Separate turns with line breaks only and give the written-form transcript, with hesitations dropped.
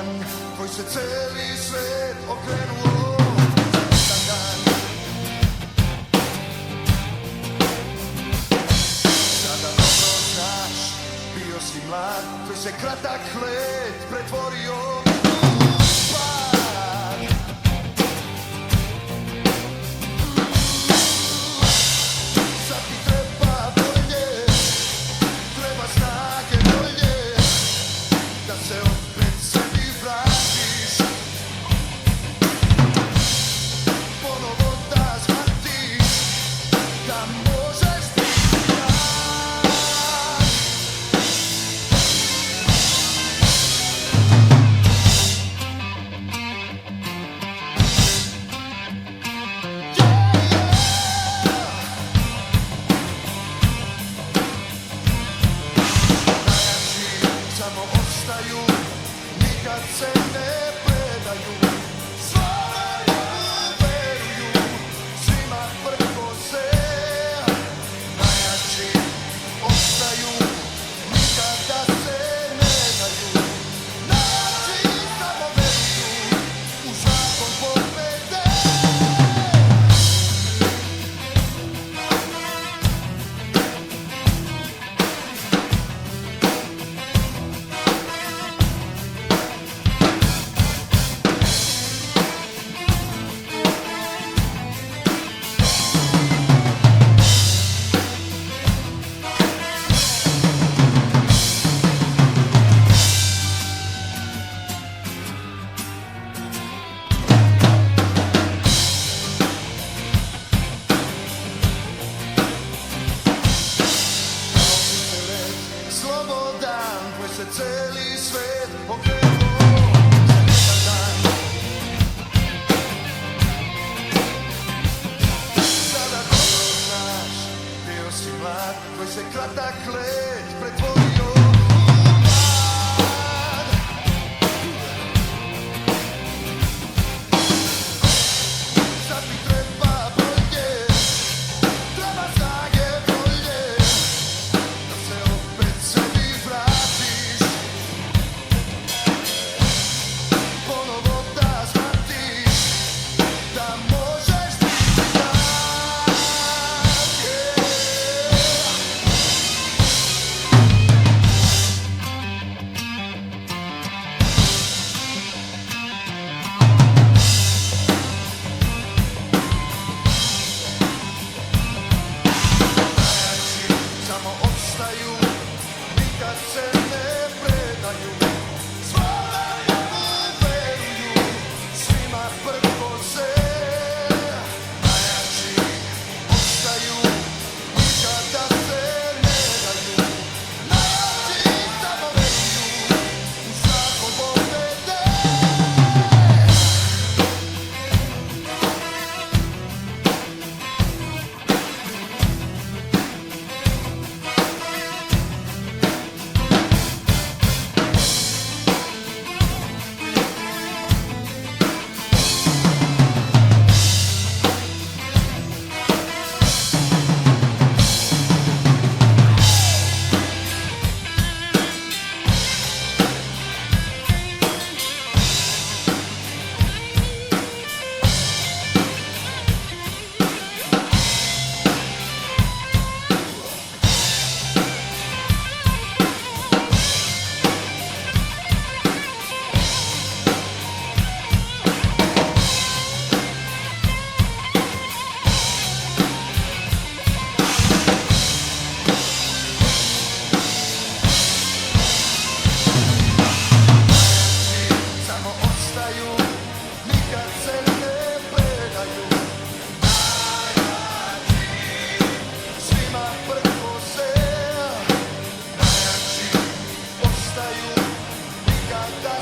dan koji se cijeli svet okrenuo za dan. Sada dobro znaš, bio si mlad, koji se kratak let pretvorio u pad. Sad ti treba bolje, treba snage bolje, da se opet sebi vratiš, ponovo da shvatiš da možeš biti mlad. Najjači samo ostaju, nikad se ne predaju, stvaraju, veruju, svima prkose. Najjači ostaju, nikada se ne daju, najjači samo veruju, u zakon pobede. Slobodan, koji se cijeli svet okrenuo za dan. Sada dobro znaš, bio si mlad, koji se kratak let pretvorio u pad. Sad ti treba bolje, treba snage bolje, da se opet sebi vratiš, ponovo da shvatiš da možeš biti mlad. Najjači samo opstaju, nikad se ne predaju, stvaraju, veruju, svima prkose. Najjači opstaju, nikada se ne daju, najjači samo veruju, u zakon pobede. Samo ostaju, nikad se ne predaju, najjači, svima prkose. Najjači ostaju, nikada